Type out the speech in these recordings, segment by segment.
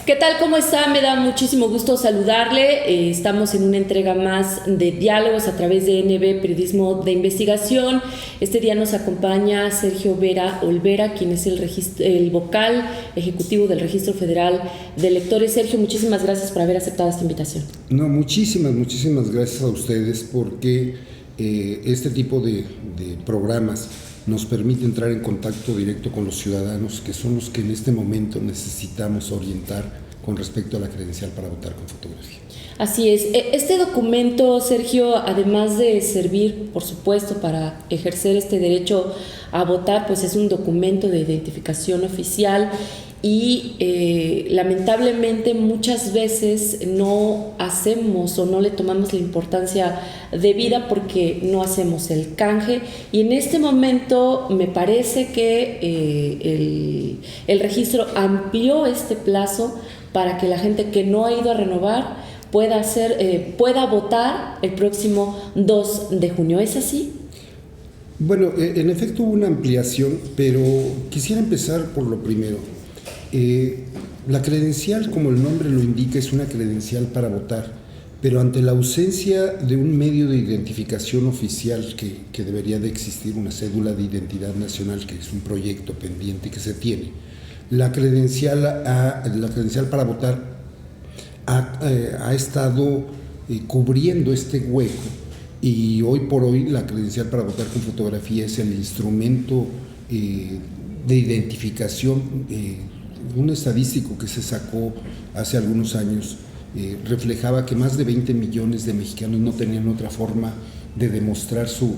¿Qué tal? ¿Cómo está? Me da muchísimo gusto saludarle. Estamos en una entrega más de diálogos a través de NB Periodismo de Investigación. Este día nos acompaña Sergio Vera Olvera, quien es el vocal ejecutivo del Registro Federal de Electores. Sergio, muchísimas gracias por haber aceptado esta invitación. No, muchísimas gracias a ustedes porque este tipo de programas nos permite entrar en contacto directo con los ciudadanos, que son los que en este momento necesitamos orientar con respecto a la credencial para votar con fotografía. Así es. Este documento, Sergio, además de servir, por supuesto, para ejercer este derecho a votar, pues es un documento de identificación oficial y lamentablemente muchas veces no hacemos o no le tomamos la importancia debida porque no hacemos el canje, y en este momento me parece que el registro amplió este plazo para que la gente que no ha ido a renovar pueda votar el próximo 2 de junio. ¿Es así? Bueno, en efecto hubo una ampliación, pero quisiera empezar por lo primero. La credencial, como el nombre lo indica, es una credencial para votar, pero ante la ausencia de un medio de identificación oficial que debería de existir, una cédula de identidad nacional, que es un proyecto pendiente que se tiene, la credencial para votar ha estado cubriendo este hueco, y hoy por hoy la credencial para votar con fotografía es el instrumento de identificación. Un estadístico que se sacó hace algunos años reflejaba que más de 20 millones de mexicanos no tenían otra forma de demostrar su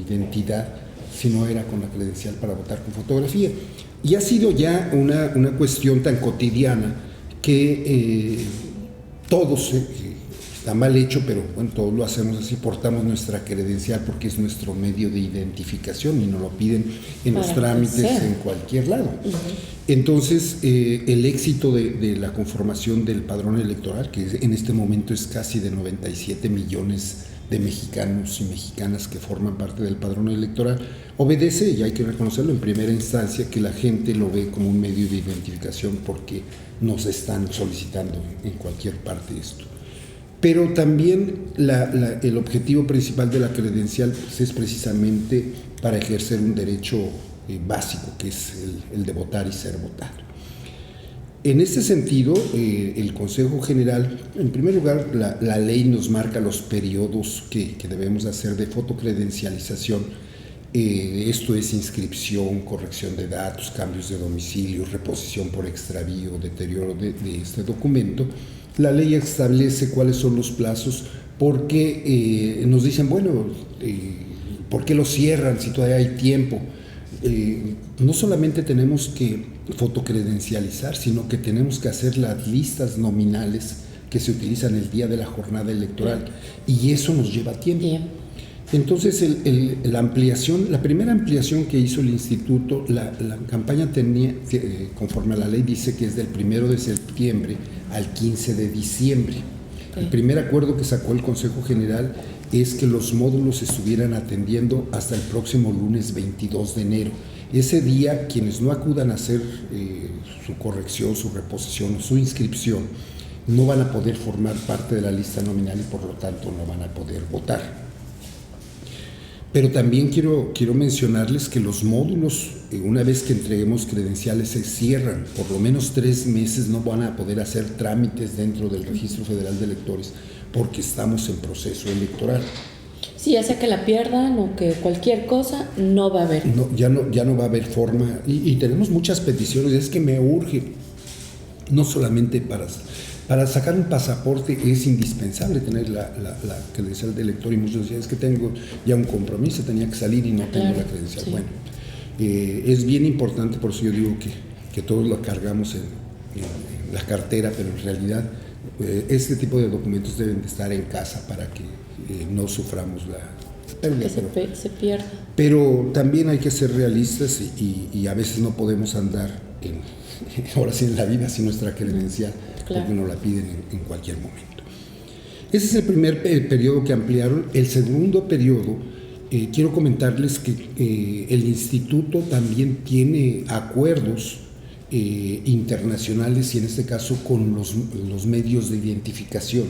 identidad si no era con la credencial para votar con fotografía. Y ha sido ya una cuestión tan cotidiana que todos, está mal hecho, pero bueno, todos lo hacemos así, portamos nuestra credencial porque es nuestro medio de identificación y nos lo piden en los trámites en cualquier lado. Entonces, el éxito de la conformación del padrón electoral, que en este momento es casi de 97 millones de mexicanos y mexicanas que forman parte del padrón electoral, obedece, y hay que reconocerlo en primera instancia, que la gente lo ve como un medio de identificación porque nos están solicitando en cualquier parte esto. Pero también el objetivo principal de la credencial es precisamente para ejercer un derecho básico, que es el de votar y ser votado. En este sentido, el Consejo General, en primer lugar, la ley nos marca los periodos que debemos hacer de fotocredencialización. Esto es inscripción, corrección de datos, cambios de domicilio, reposición por extravío, deterioro de este documento. La ley establece cuáles son los plazos porque nos dicen, bueno, ¿por qué lo cierran si todavía hay tiempo? No solamente tenemos que fotocredencializar, sino que tenemos que hacer las listas nominales que se utilizan el día de la jornada electoral, y eso nos lleva tiempo. Bien. Entonces, la primera ampliación que hizo el instituto, la campaña tenía, conforme a la ley, dice que es del 1 de septiembre al 15 de diciembre. Okay. El primer acuerdo que sacó el Consejo General es que los módulos se estuvieran atendiendo hasta el próximo lunes 22 de enero. Ese día, quienes no acudan a hacer su corrección, su reposición o su inscripción, no van a poder formar parte de la lista nominal y por lo tanto no van a poder votar. Pero también quiero mencionarles que los módulos, una vez que entreguemos credenciales, se cierran. Por lo menos 3 meses no van a poder hacer trámites dentro del Registro Federal de Electores porque estamos en proceso electoral. Sí, ya sea que la pierdan o que cualquier cosa, no va a haber. No, ya no va a haber forma. Y tenemos muchas peticiones. Es que me urge, no solamente para sacar un pasaporte es indispensable tener la credencial de elector, y muchos decían, es que tengo ya un compromiso, tenía que salir y no tengo la credencial. Sí. Bueno, es bien importante, por eso yo digo que todos lo cargamos en la cartera, pero en realidad este tipo de documentos deben de estar en casa para que no suframos la pérdida. Que se pierda. Pero también hay que ser realistas y a veces no podemos andar ahora sí en la vida sin nuestra credencial. Claro. Porque nos la piden en cualquier momento. Ese es el primer periodo que ampliaron. El segundo periodo, quiero comentarles que el instituto también tiene acuerdos internacionales y en este caso con los medios de identificación.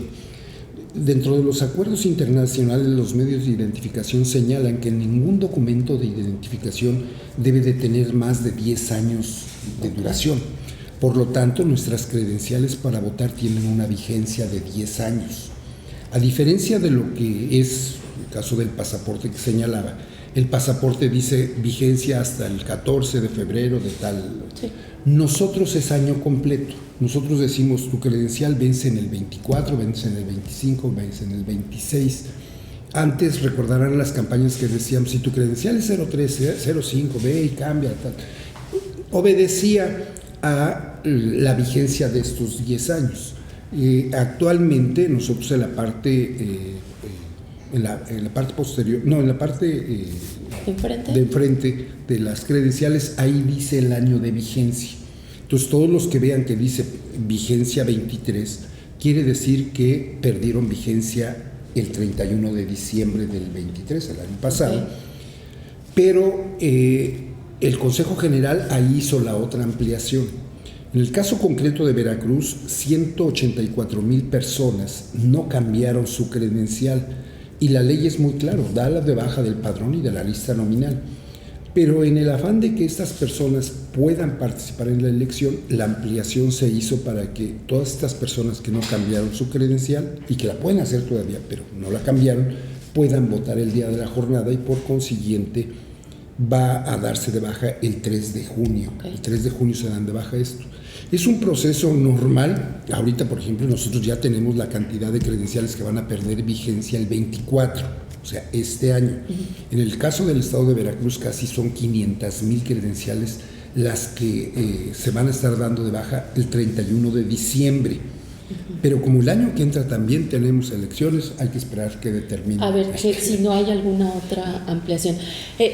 Dentro de los acuerdos internacionales, los medios de identificación señalan que ningún documento de identificación debe de tener más de 10 años de duración. Por lo tanto, nuestras credenciales para votar tienen una vigencia de 10 años. A diferencia de lo que es el caso del pasaporte que señalaba, el pasaporte dice vigencia hasta el 14 de febrero de tal. Sí. Nosotros es año completo. Nosotros decimos tu credencial vence en el 24, vence en el 25, vence en el 26. Antes recordarán las campañas que decían, si tu credencial es 03, 05, ve y cambia, tal. Obedecía a la vigencia de estos 10 años. Actualmente nosotros en la parte posterior, no, en la parte de enfrente de las credenciales, ahí dice el año de vigencia. Entonces todos los que vean que dice vigencia 23, quiere decir que perdieron vigencia el 31 de diciembre del 23, el año pasado. Okay. Pero el Consejo General ahí hizo la otra ampliación. En el caso concreto de Veracruz, 184,000 personas no cambiaron su credencial y la ley es muy clara, da la de baja del padrón y de la lista nominal. Pero en el afán de que estas personas puedan participar en la elección, la ampliación se hizo para que todas estas personas que no cambiaron su credencial y que la pueden hacer todavía, pero no la cambiaron, puedan votar el día de la jornada y por consiguiente va a darse de baja el 3 de junio. Okay. El 3 de junio se dan de baja esto. Es un proceso normal. Ahorita, por ejemplo, nosotros ya tenemos la cantidad de credenciales que van a perder vigencia el 24, o sea, este año. En el caso del estado de Veracruz, casi son 500,000 credenciales las que se van a estar dando de baja el 31 de diciembre. Pero como el año que entra también tenemos elecciones, hay que esperar que determine. A ver, si no hay alguna otra ampliación.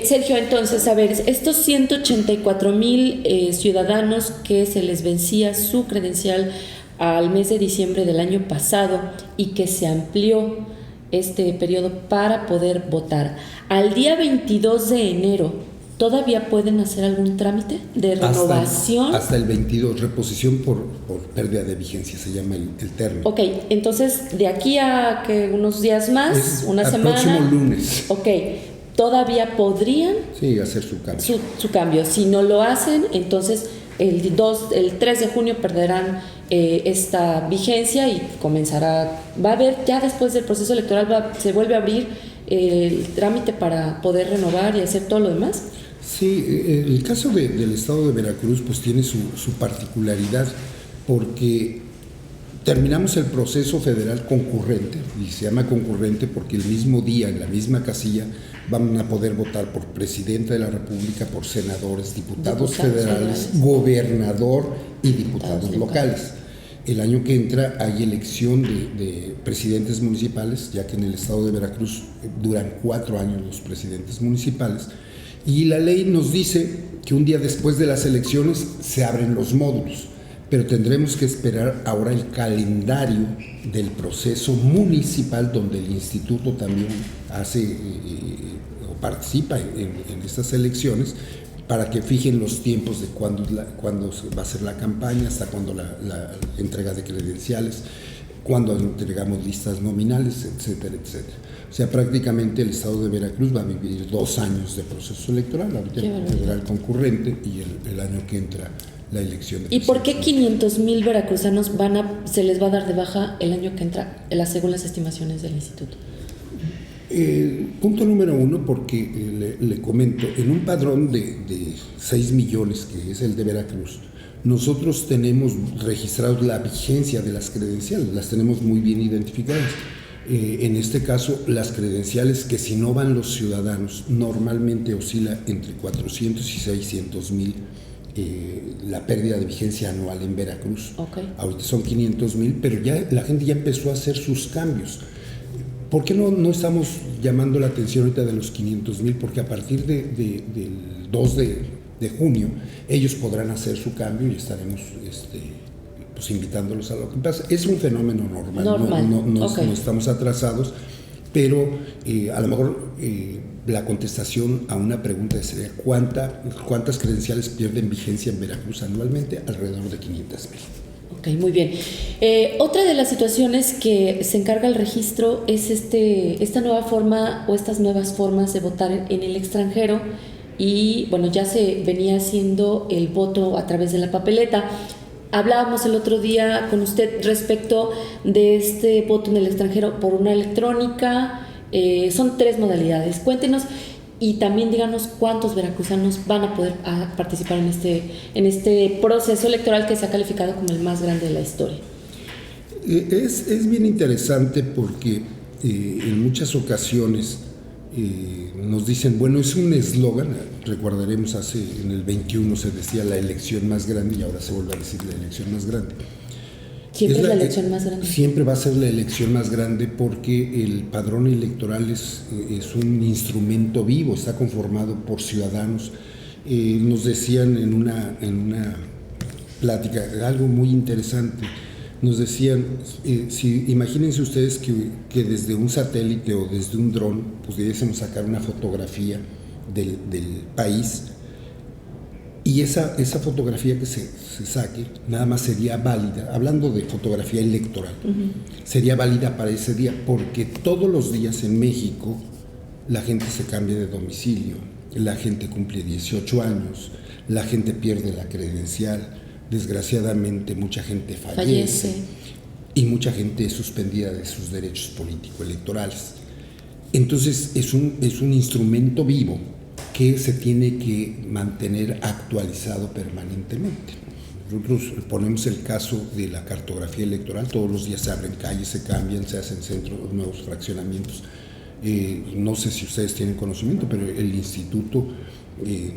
Sergio, entonces, a ver, estos 184,000 ciudadanos que se les vencía su credencial al mes de diciembre del año pasado y que se amplió este periodo para poder votar, al día 22 de enero, ¿todavía pueden hacer algún trámite de renovación? Hasta el 22, reposición por pérdida de vigencia, se llama el término. Ok, entonces de aquí a que unos días más, una semana. El próximo lunes. Ok, ¿todavía podrían? Sí, hacer su cambio. Su cambio. Si no lo hacen, entonces el 3 de junio perderán esta vigencia y comenzará. Va a haber, ya después del proceso electoral, se vuelve a abrir el trámite para poder renovar y hacer todo lo demás. Sí, el caso del estado de Veracruz pues tiene su particularidad porque terminamos el proceso federal concurrente, y se llama concurrente porque el mismo día, en la misma casilla, van a poder votar por presidente de la República, por senadores, diputados federales, gobernador y diputados locales. El año que entra hay elección de presidentes municipales, ya que en el estado de Veracruz duran 4 años los presidentes municipales, y la ley nos dice que un día después de las elecciones se abren los módulos, pero tendremos que esperar ahora el calendario del proceso municipal, donde el instituto también hace o participa en estas elecciones, para que fijen los tiempos de cuándo va a ser la campaña, hasta cuándo la entrega de credenciales, cuándo entregamos listas nominales, etcétera, etcétera. O sea, prácticamente el estado de Veracruz va a vivir 2 años de proceso electoral, ahorita el federal concurrente y el año que entra la elección. ¿Y por qué 500,000 veracruzanos se les va a dar de baja el año que entra, según las estimaciones del instituto? Punto número 1, porque le comento, en un padrón de 6 millones, que es el de Veracruz, nosotros tenemos registrados la vigencia de las credenciales, las tenemos muy bien identificadas. En este caso, las credenciales que si no van los ciudadanos, normalmente oscila entre 400 y 600,000 la pérdida de vigencia anual en Veracruz. Okay. Ahorita son 500,000, pero ya la gente ya empezó a hacer sus cambios. ¿Por qué no estamos llamando la atención ahorita de los 500,000? Porque a partir del 2 de junio ellos podrán hacer su cambio y estaremos pues invitándolos a lo que pasa. Es un fenómeno normal. No estamos atrasados. pero a lo mejor la contestación a una pregunta sería ¿cuántas credenciales pierden vigencia en Veracruz anualmente? Alrededor de 500,000. Ok, muy bien. Otra de las situaciones que se encarga el registro es esta nueva forma o estas nuevas formas de votar en el extranjero. Y bueno, ya se venía haciendo el voto a través de la papeleta. Hablábamos el otro día con usted respecto de este voto en el extranjero por una electrónica. Son 3 modalidades. Cuéntenos y también díganos cuántos veracruzanos van a poder participar en este proceso electoral que se ha calificado como el más grande de la historia. Es bien interesante porque en muchas ocasiones nos dicen, bueno, es un eslogan, recordaremos en el 21 se decía la elección más grande y ahora se vuelve a decir la elección más grande. ¿Siempre es la elección más grande? Siempre va a ser la elección más grande porque el padrón electoral es un instrumento vivo, está conformado por ciudadanos. Nos decían en una plática algo muy interesante. Nos decían, imagínense ustedes que desde un satélite o desde un dron pudiésemos sacar una fotografía del país y esa fotografía que se saque nada más sería válida, hablando de fotografía electoral, sería válida para ese día, porque todos los días en México la gente se cambia de domicilio, la gente cumple 18 años, la gente pierde la credencial, desgraciadamente mucha gente fallece y mucha gente es suspendida de sus derechos político-electorales. Entonces es un instrumento vivo que se tiene que mantener actualizado permanentemente. Nosotros ponemos el caso de la cartografía electoral, todos los días se abren calles, se cambian, se hacen centros, nuevos fraccionamientos. No sé si ustedes tienen conocimiento, pero el Instituto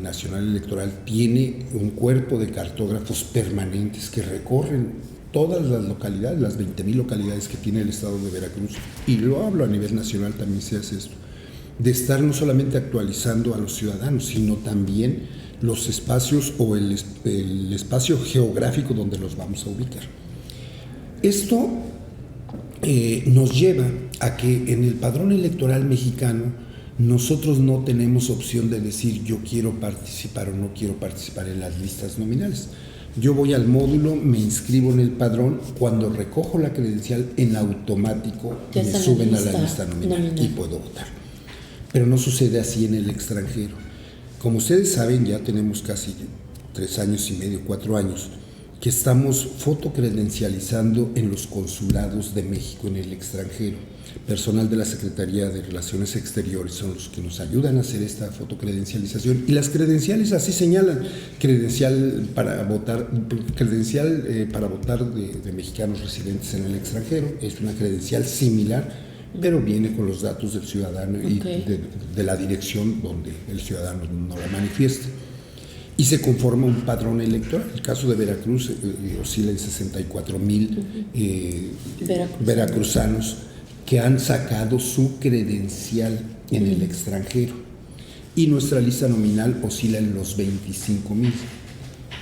Nacional Electoral tiene un cuerpo de cartógrafos permanentes que recorren todas las localidades, las 20,000 localidades que tiene el estado de Veracruz, y lo hablo a nivel nacional, también se hace esto, de estar no solamente actualizando a los ciudadanos, sino también los espacios o el espacio geográfico donde los vamos a ubicar. Esto nos lleva a que en el padrón electoral mexicano nosotros no tenemos opción de decir yo quiero participar o no quiero participar en las listas nominales. Yo voy al módulo, me inscribo en el padrón, cuando recojo la credencial en automático me suben a la lista nominal y puedo votar. Pero no sucede así en el extranjero. Como ustedes saben, ya tenemos casi 3 años y medio, 4 años, que estamos fotocredencializando en los consulados de México en el extranjero. Personal de la Secretaría de Relaciones Exteriores son los que nos ayudan a hacer esta fotocredencialización, y las credenciales así señalan: credencial para votar de mexicanos residentes en el extranjero. Es una credencial similar, pero viene con los datos del ciudadano y de la dirección donde el ciudadano no la manifiesta. Y se conforma un padrón electoral. El caso de Veracruz oscila en 64,000 veracruzanos que han sacado su credencial en el extranjero. Y nuestra lista nominal oscila en los 25,000.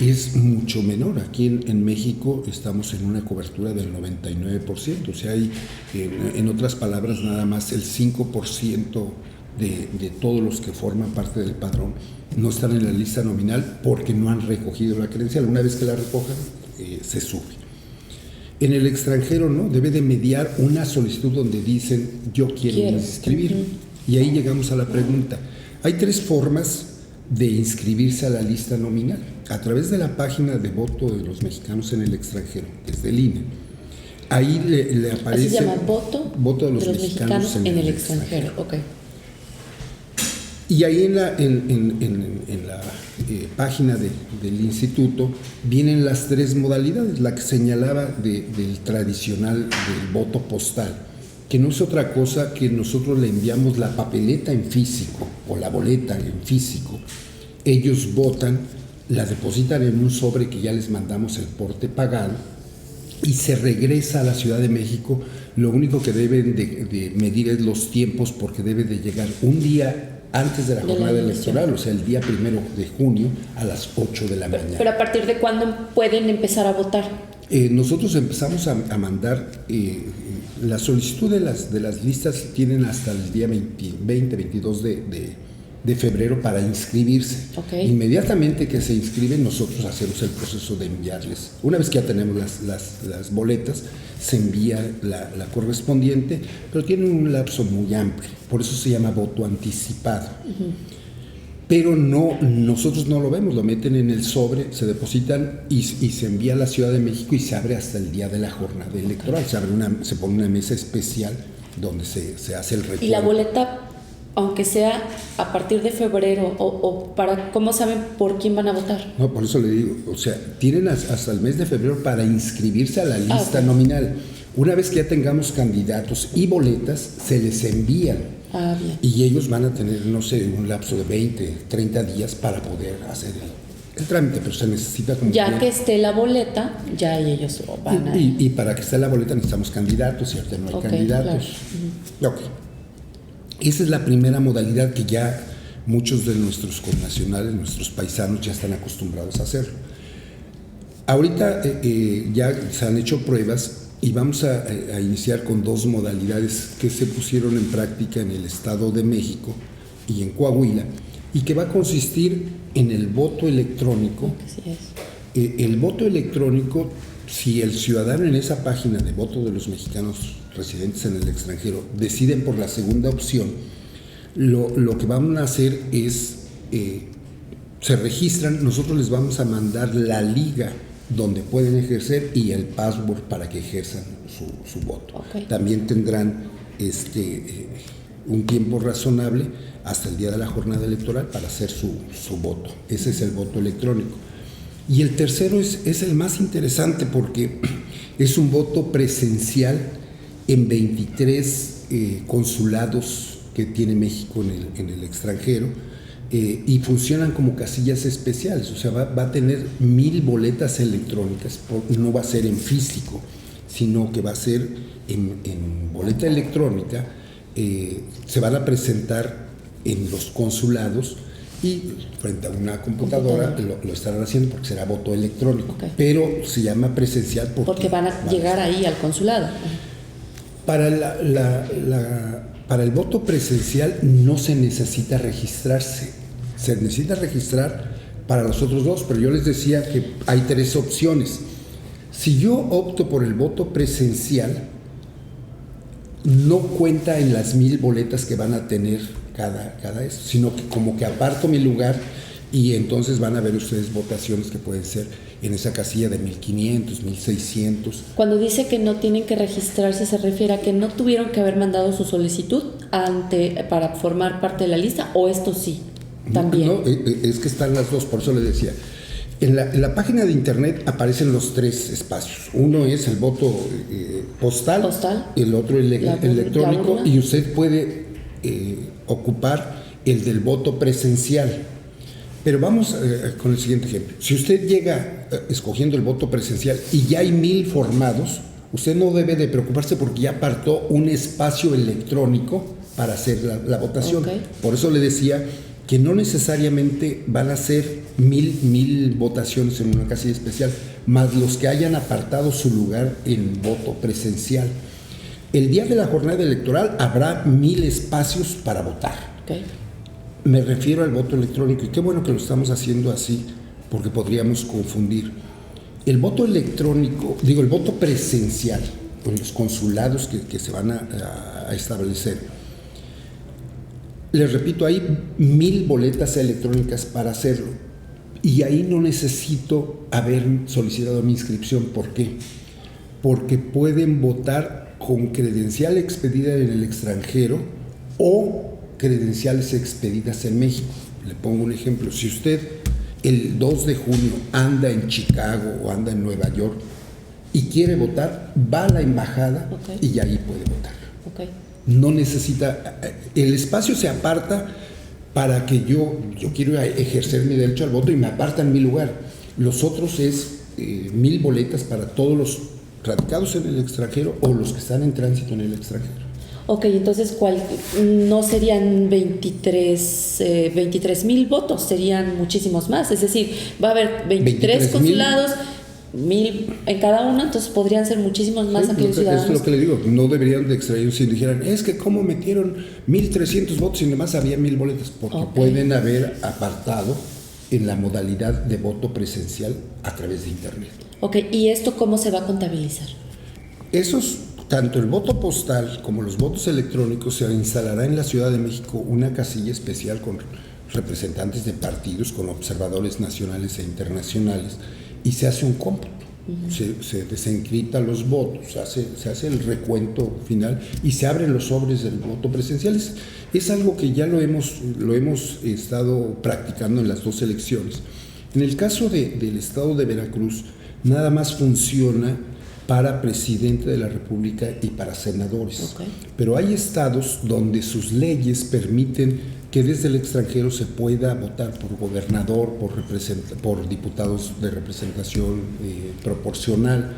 Es mucho menor. Aquí en México estamos en una cobertura del 99%. O sea, hay, en otras palabras, nada más el 5% de todos los que forman parte del padrón no están en la lista nominal porque no han recogido la credencial. Una vez que la recojan, se sube. En el extranjero no, debe de mediar una solicitud donde dicen yo quiero inscribirme. Y ahí llegamos a la pregunta. Hay 3 formas de inscribirse a la lista nominal: a través de la página de voto de los mexicanos en el extranjero, desde el INE. Ahí le aparece. ¿Así se llama voto de los mexicanos en el extranjero. Okay. Y ahí en la página del instituto vienen las 3 modalidades, la que señalaba del tradicional del voto postal, que no es otra cosa que nosotros le enviamos la papeleta en físico o la boleta en físico. Ellos votan, la depositan en un sobre que ya les mandamos el porte pagado y se regresa a la Ciudad de México. Lo único que deben de medir es los tiempos, porque debe de llegar un día antes de la jornada electoral, o sea, el día 1 de junio a las 8 de la mañana. ¿Pero a partir de cuándo pueden empezar a votar? Nosotros empezamos a mandar La solicitud de las listas tienen hasta el día 22 de febrero para inscribirse. Okay. Inmediatamente que se inscriben, nosotros hacemos el proceso de enviarles. Una vez que ya tenemos las boletas, se envía la correspondiente, pero tienen un lapso muy amplio, por eso se llama voto anticipado. Pero nosotros no lo vemos, lo meten en el sobre, se depositan y se envía a la Ciudad de México y se abre hasta el día de la jornada electoral. Se pone una mesa especial donde se hace el recuento. ¿Y la boleta, aunque sea a partir de febrero, o para cómo saben por quién van a votar? No, por eso le digo, o sea, tienen hasta el mes de febrero para inscribirse a la lista nominal. Una vez que ya tengamos candidatos y boletas, se les envían. Bien. Y ellos van a tener, no sé, un lapso de 20, 30 días para poder hacer el trámite, pero se necesita como... Ya que esté la boleta, ya ellos van a... Y para que esté la boleta necesitamos candidatos, ¿cierto? No hay candidatos. Claro. Esa es la primera modalidad que ya muchos de nuestros connacionales, nuestros paisanos ya están acostumbrados a hacerlo. Ahorita ya se han hecho pruebas y vamos a iniciar con 2 modalidades que se pusieron en práctica en el Estado de México y en Coahuila, y que va a consistir en el voto electrónico. Así es. El voto electrónico, si el ciudadano en esa página de voto de los mexicanos residentes en el extranjero deciden por la segunda opción, lo que van a hacer es, se registran, nosotros les vamos a mandar la liga donde pueden ejercer y el password para que ejerzan su voto. Okay. También tendrán un tiempo razonable hasta el día de la jornada electoral para hacer su voto. Ese es el voto electrónico. Y el tercero es el más interesante porque es un voto presencial en 23 consulados que tiene México en el extranjero. Y funcionan como casillas especiales, o sea, va a tener 1000 boletas electrónicas, no va a ser en físico, sino que va a ser en boleta electrónica, se van a presentar en los consulados y frente a una computadora lo estarán haciendo porque será voto electrónico, pero se llama presencial porque van a llegar ahí al consulado. Para el voto presencial no se necesita registrarse, se necesita registrar para los otros 2, pero yo les decía que hay 3 opciones. Si yo opto por el voto presencial, no cuenta en las 1000 boletas que van a tener cada eso, sino que como que aparto mi lugar y entonces van a ver ustedes votaciones que pueden ser en esa casilla de 1500, 1600. Cuando dice que no tienen que registrarse, ¿se refiere a que no tuvieron que haber mandado su solicitud para formar parte de la lista, o esto sí? También. No, es que están las 2, por eso les decía. En la página de internet aparecen los 3 espacios. Uno es el voto postal, el otro electrónico, y usted puede ocupar el del voto presencial. Pero vamos con el siguiente ejemplo. Si usted llega escogiendo el voto presencial y ya hay 1000 formados, usted no debe de preocuparse porque ya apartó un espacio electrónico para hacer la votación. Por eso le decía que no necesariamente van a ser 1000 votaciones en una casilla especial, más los que hayan apartado su lugar en voto presencial. El día de la jornada electoral habrá 1000 espacios para votar. Me refiero al voto electrónico, y qué bueno que lo estamos haciendo así, porque podríamos confundir. El voto electrónico, el voto presencial, con los consulados que se van a establecer. Les repito, hay 1000 boletas electrónicas para hacerlo, y ahí no necesito haber solicitado mi inscripción. ¿Por qué? Porque pueden votar con credencial expedida en el extranjero o credenciales expedidas en México. Le pongo un ejemplo. Si usted el 2 de junio anda en Chicago o anda en Nueva York y quiere votar, va a la embajada y ahí puede votar. No necesita, el espacio se aparta para que yo quiero ejercer mi derecho al voto y me apartan mi lugar. Los otros es 1000 boletas para todos los radicados en el extranjero o los que están en tránsito en el extranjero. Entonces no serían 23,000 votos, serían muchísimos más. Es decir, va a haber 23 consulados 1,000 en cada uno, entonces podrían ser muchísimos más aquellos ciudadanos. Es lo que le digo, no deberían de extraer si dijeran, es que cómo metieron 1,300 votos y nomás había 1,000 boletas, porque pueden haber apartado en la modalidad de voto presencial a través de internet. Ok, ¿y esto cómo se va a contabilizar? Esos, tanto el voto postal como los votos electrónicos, se instalará en la Ciudad de México una casilla especial con representantes de partidos, con observadores nacionales e internacionales, y se hace un cómputo. Se desencriptan los votos, se hace el recuento final y se abren los sobres del voto presencial. Es algo que ya lo hemos estado practicando en las dos elecciones. En el caso del estado de Veracruz, nada más funciona para presidente de la República y para senadores. Pero hay estados donde sus leyes permiten que desde el extranjero se pueda votar por gobernador, por diputados de representación proporcional,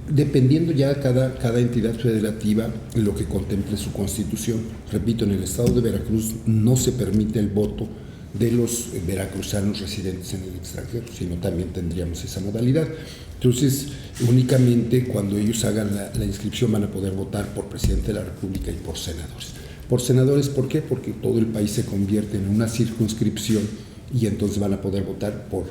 dependiendo ya cada entidad federativa lo que contemple su constitución. Repito, en el estado de Veracruz no se permite el voto de los veracruzanos residentes en el extranjero, sino también tendríamos esa modalidad. Entonces, únicamente cuando ellos hagan la inscripción van a poder votar por presidente de la República y por senadores. Por senadores, ¿por qué? Porque todo el país se convierte en una circunscripción y entonces van a poder votar por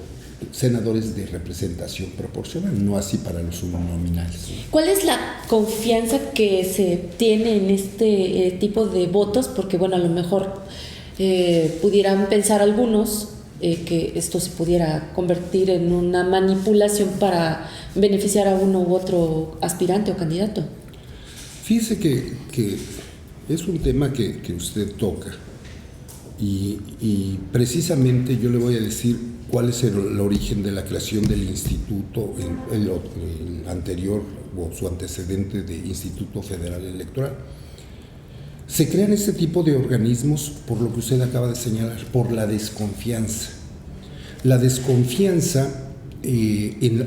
senadores de representación proporcional, no así para los uninominales. ¿Cuál es la confianza que se tiene en este tipo de votos? Porque, bueno, a lo mejor pudieran pensar algunos que esto se pudiera convertir en una manipulación para beneficiar a uno u otro aspirante o candidato. Fíjese que es un tema que usted toca y precisamente yo le voy a decir cuál es el origen de la creación del instituto, el anterior o su antecedente de Instituto Federal Electoral. Se crean este tipo de organismos por lo que usted acaba de señalar, por la desconfianza. La desconfianza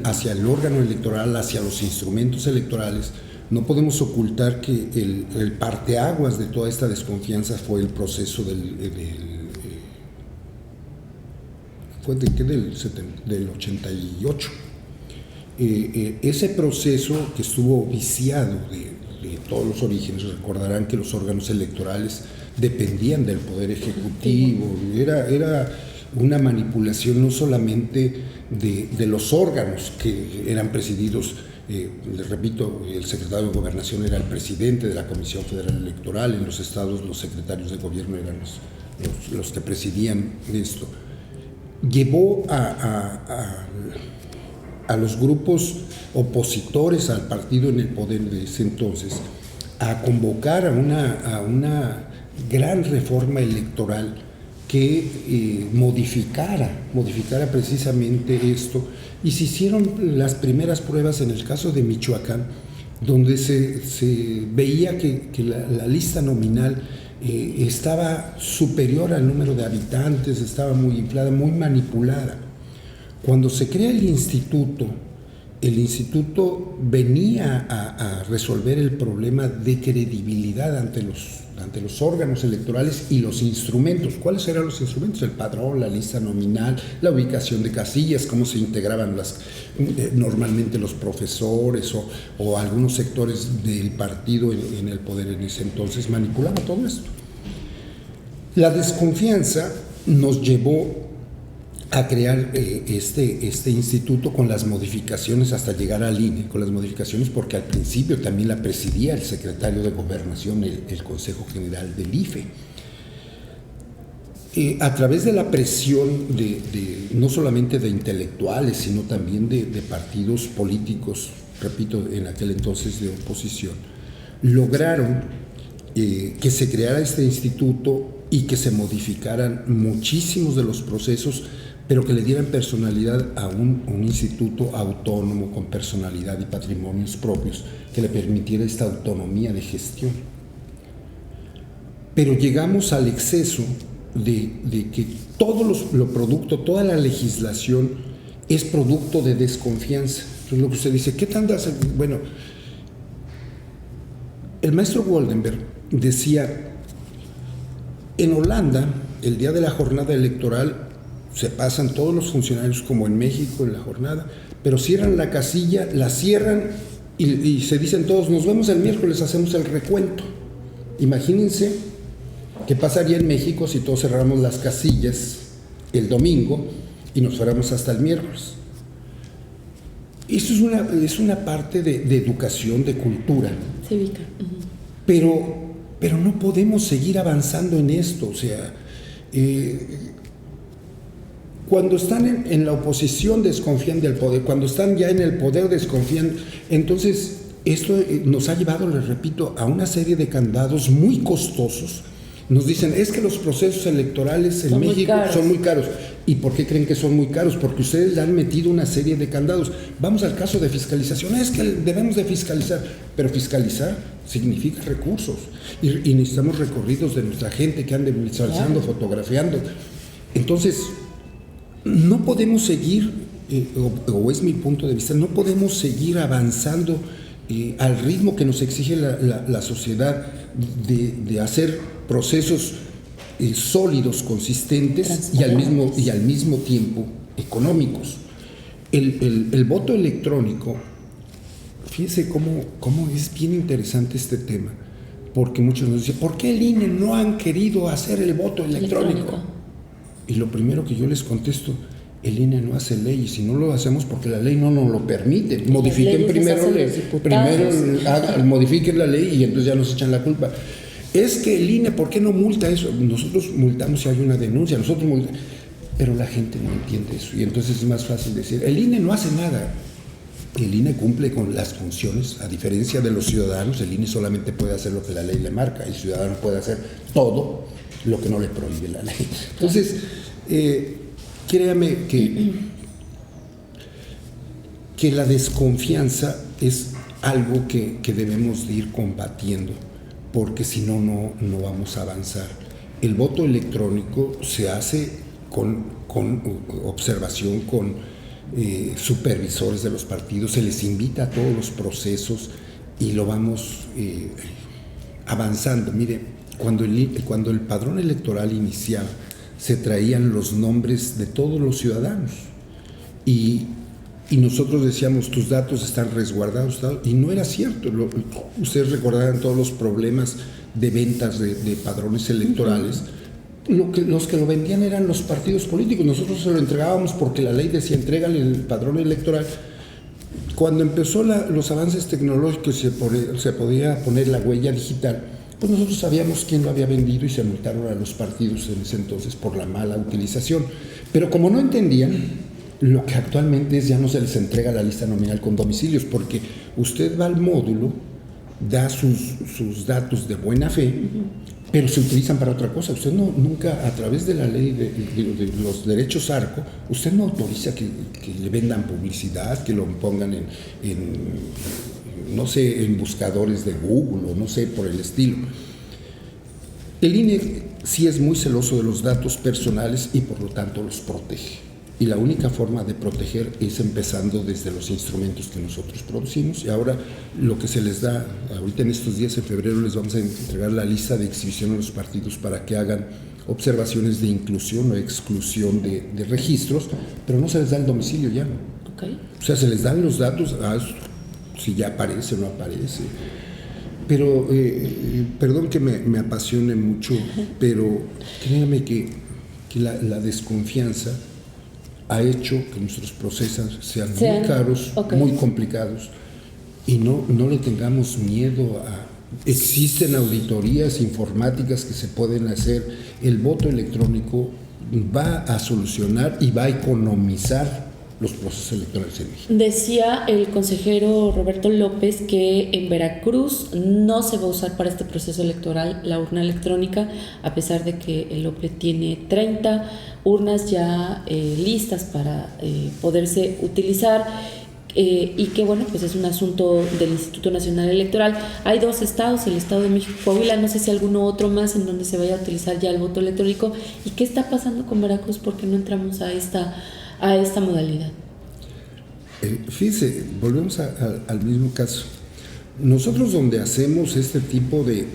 hacia el órgano electoral, hacia los instrumentos electorales. No podemos ocultar que el parteaguas de toda esta desconfianza fue el proceso del 88. Ese proceso que estuvo viciado de todos los orígenes. Recordarán que los órganos electorales dependían del Poder Ejecutivo, era una manipulación no solamente de los órganos que eran presididos, les repito, el secretario de Gobernación era el presidente de la Comisión Federal Electoral, en los estados los secretarios de gobierno eran los que presidían esto. Llevó a los grupos opositores al partido en el poder de ese entonces a convocar a una gran reforma electoral que modificara precisamente esto, y se hicieron las primeras pruebas en el caso de Michoacán, donde se veía que la lista nominal estaba superior al número de habitantes, estaba muy inflada, muy manipulada. Cuando se crea el instituto venía a resolver el problema de credibilidad ante los órganos electorales y los instrumentos. ¿Cuáles eran los instrumentos? El padrón, la lista nominal, la ubicación de casillas, cómo se integraban normalmente los profesores o algunos sectores del partido en el poder en ese entonces, manipulaba todo esto. La desconfianza nos llevó a crear este instituto con las modificaciones hasta llegar al INE, con las modificaciones porque al principio también la presidía el secretario de Gobernación, el Consejo General del IFE. A través de la presión no solamente de intelectuales, sino también de partidos políticos, repito, en aquel entonces de oposición, lograron que se creara este instituto y que se modificaran muchísimos de los procesos, pero que le dieran personalidad a un instituto autónomo con personalidad y patrimonios propios, que le permitiera esta autonomía de gestión. Pero llegamos al exceso de que toda la legislación es producto de desconfianza. Entonces lo que usted dice, ¿qué tanto hace? Bueno, el maestro Goldenberg decía, en Holanda, el día de la jornada electoral, se pasan todos los funcionarios como en México en la jornada, pero cierran la casilla, la cierran y se dicen todos, nos vemos el miércoles, hacemos el recuento. Imagínense qué pasaría en México si todos cerráramos las casillas el domingo y nos fuéramos hasta el miércoles. Eso es una parte de educación, de cultura. Cívica. Pero no podemos seguir avanzando en esto. O sea, cuando están en la oposición desconfían del poder, cuando están ya en el poder desconfían. Entonces, esto nos ha llevado, les repito, a una serie de candados muy costosos. Nos dicen, es que los procesos electorales en México son muy caros. ¿Y por qué creen que son muy caros? Porque ustedes le han metido una serie de candados. Vamos al caso de fiscalización. Es que debemos de fiscalizar. Pero fiscalizar significa recursos. Y necesitamos recorridos de nuestra gente que ande visualizando, fotografiando. Entonces, no podemos seguir, o es mi punto de vista, no podemos seguir avanzando al ritmo que nos exige la sociedad de hacer procesos sólidos, consistentes y al mismo tiempo económicos. El voto electrónico, fíjense cómo es bien interesante este tema, porque muchos nos dicen, ¿por qué el INE no han querido hacer el voto electrónico? Y lo primero que yo les contesto, el INE no hace ley, y si no lo hacemos porque la ley no nos lo permite, modifiquen modifiquen la ley y entonces ya nos echan la culpa. Es que el INE, ¿por qué no multa eso? Nosotros multamos si hay una denuncia, pero la gente no entiende eso, y entonces es más fácil decir, el INE no hace nada. El INE cumple con las funciones, a diferencia de los ciudadanos. El INE solamente puede hacer lo que la ley le marca, el ciudadano puede hacer todo lo que no le prohíbe la ley. Entonces, créame que la desconfianza es algo que debemos de ir combatiendo, porque si no, no vamos a avanzar. El voto electrónico se hace con observación, con supervisores de los partidos, se les invita a todos los procesos y lo vamos avanzando. Mire, cuando el padrón electoral iniciaba, se traían los nombres de todos los ciudadanos y nosotros decíamos, tus datos están resguardados, y no era cierto. Ustedes recordarán todos los problemas de ventas de padrones electorales. Los que lo vendían eran los partidos políticos. Nosotros se lo entregábamos porque la ley decía, entrégale el padrón electoral. Cuando empezó los avances tecnológicos, se podía poner la huella digital, pues nosotros sabíamos quién lo había vendido y se multaron a los partidos en ese entonces por la mala utilización. Pero como no entendían, lo que actualmente es, ya no se les entrega la lista nominal con domicilios, porque usted va al módulo, da sus datos de buena fe, pero se utilizan para otra cosa. Usted nunca, a través de la ley de los derechos ARCO, usted no autoriza que le vendan publicidad, que lo pongan no sé, en buscadores de Google o no sé, por el estilo. El INE sí es muy celoso de los datos personales y por lo tanto los protege. Y la única forma de proteger es empezando desde los instrumentos que nosotros producimos. Y ahora lo que se les da, ahorita en estos días, en febrero, les vamos a entregar la lista de exhibición a los partidos para que hagan observaciones de inclusión o exclusión de registros, pero no se les da el domicilio ya. Okay. O sea, se les dan los datos, si ya aparece o no aparece. Pero, perdón que me apasione mucho, pero créanme que la desconfianza ha hecho que nuestros procesos sean muy caros, muy complicados, y no le tengamos miedo a... Existen auditorías informáticas que se pueden hacer. El voto electrónico va a solucionar y va a economizar los procesos electorales en México. Decía el consejero Roberto López que en Veracruz no se va a usar para este proceso electoral la urna electrónica, a pesar de que el OPLE tiene 30 urnas ya listas para poderse utilizar, y que bueno, pues es un asunto del Instituto Nacional Electoral. Hay 2 estados, el estado de México y Coahuila, no sé si alguno otro más en donde se vaya a utilizar ya el voto electrónico. ¿Y qué está pasando con Veracruz? ¿Por qué no entramos a esta modalidad? Fíjense, volvemos al mismo caso. Nosotros, donde hacemos este tipo de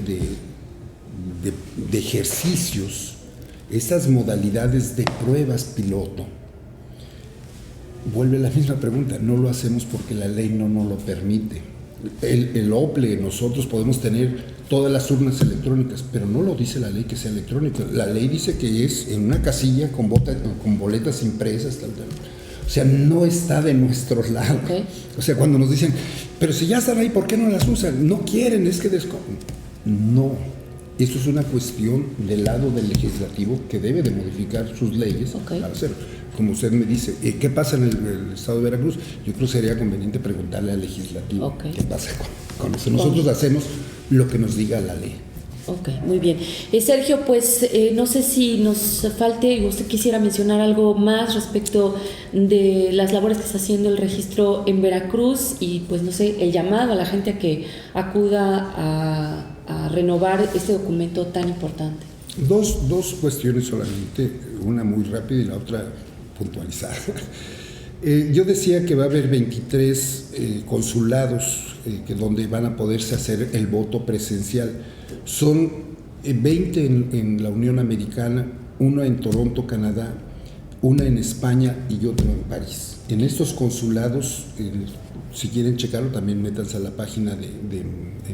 ejercicios, estas modalidades de pruebas piloto, vuelve la misma pregunta, no lo hacemos porque la ley no nos lo permite. El OPLE, nosotros podemos tener todas las urnas electrónicas, pero no lo dice la ley que sea electrónico. La ley dice que es en una casilla con boletas impresas, tal. O sea, no está de nuestro lado. Okay. O sea, cuando nos dicen, pero si ya están ahí, ¿por qué no las usan? No quieren, es que no. Eso es una cuestión del lado del legislativo que debe de modificar sus leyes para hacerlo. Como usted me dice, ¿qué pasa en el estado de Veracruz? Yo creo que sería conveniente preguntarle al legislativo qué pasa con eso. Nosotros hacemos lo que nos diga la ley. Ok, muy bien. Sergio, pues no sé si nos falte, usted quisiera mencionar algo más respecto de las labores que está haciendo el registro en Veracruz y pues no sé, el llamado a la gente a que acuda a renovar este documento tan importante. Dos cuestiones solamente, una muy rápida y la otra puntualizada. Yo decía que va a haber 23 consulados donde van a poderse hacer el voto presencial. Son 20 en la Unión Americana, una en Toronto, Canadá, una en España y otra en París. En estos consulados, si quieren checarlo, también métanse a la página de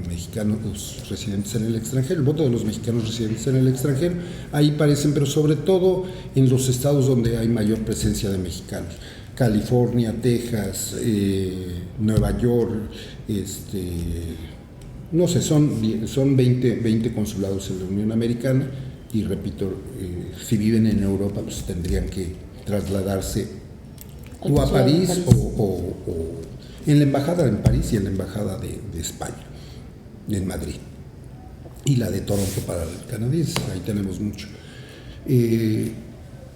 mexicanos residentes en el extranjero, el voto de los mexicanos residentes en el extranjero, ahí aparecen, pero sobre todo en los estados donde hay mayor presencia de mexicanos. California, Texas, Nueva York, no sé, son 20 consulados en la Unión Americana y repito, si viven en Europa pues tendrían que trasladarse o a París o en la embajada en París y en la embajada de España, en Madrid, y la de Toronto para el canadiense, ahí tenemos mucho.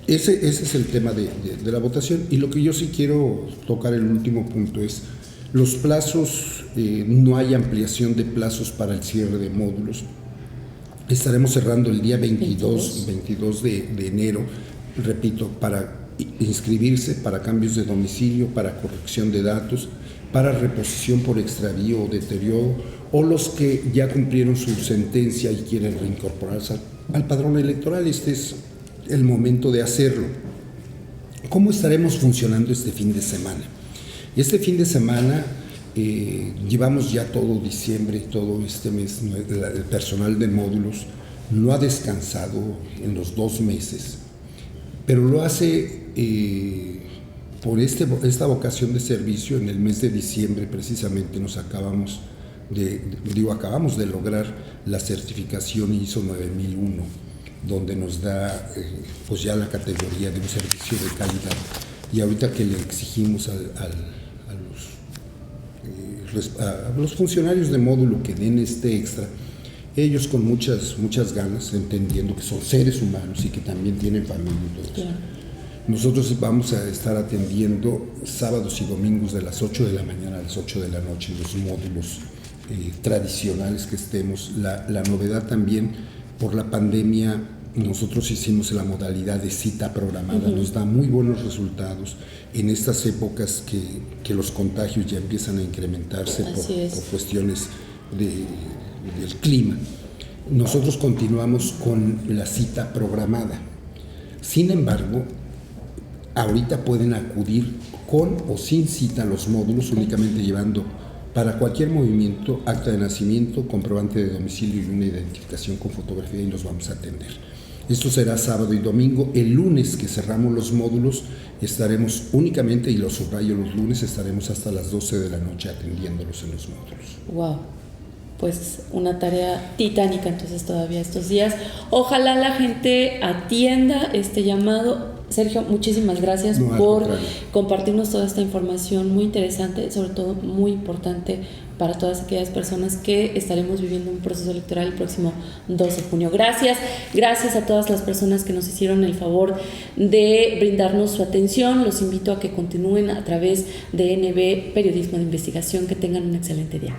Ese es el tema de la votación, y lo que yo sí quiero tocar, el último punto, es los plazos. No hay ampliación de plazos para el cierre de módulos. Estaremos cerrando el día 22 de enero, repito, para inscribirse, para cambios de domicilio, para corrección de datos, para reposición por extravío o deterioro, o los que ya cumplieron su sentencia y quieren reincorporarse al padrón electoral. Este es el momento de hacerlo. ¿Cómo estaremos funcionando este fin de semana? Este fin de semana llevamos ya todo diciembre, todo este mes, el personal de módulos no ha descansado en los 2 meses, pero lo hace por esta vocación de servicio. En el mes de diciembre precisamente acabamos de lograr la certificación ISO 9001, donde nos da pues ya la categoría de un servicio de calidad, y ahorita que le exigimos a los funcionarios de módulo que den este extra, ellos con muchas ganas, entendiendo que son seres humanos y que también tienen familia y todo eso. Claro. Nosotros vamos a estar atendiendo sábados y domingos de las 8 de la mañana a las 8 de la noche los módulos tradicionales que estemos. La novedad también, por la pandemia, nosotros hicimos la modalidad de cita programada. Nos da muy buenos resultados en estas épocas que los contagios ya empiezan a incrementarse por cuestiones del clima. Nosotros continuamos con la cita programada. Sin embargo, ahorita pueden acudir con o sin cita a los módulos, únicamente llevando para cualquier movimiento acta de nacimiento, comprobante de domicilio y una identificación con fotografía, y los vamos a atender. Esto será sábado y domingo. El lunes, que cerramos los módulos, estaremos únicamente, y lo subrayo, los lunes estaremos hasta las 12 de la noche atendiéndolos en los módulos. Wow, pues una tarea titánica entonces todavía estos días. Ojalá la gente atienda este llamado. Sergio, muchísimas gracias por compartirnos toda esta información muy interesante, sobre todo muy importante para todas aquellas personas que estaremos viviendo un proceso electoral el próximo 2 de junio. Gracias a todas las personas que nos hicieron el favor de brindarnos su atención. Los invito a que continúen a través de NB Periodismo de Investigación. Que tengan un excelente día.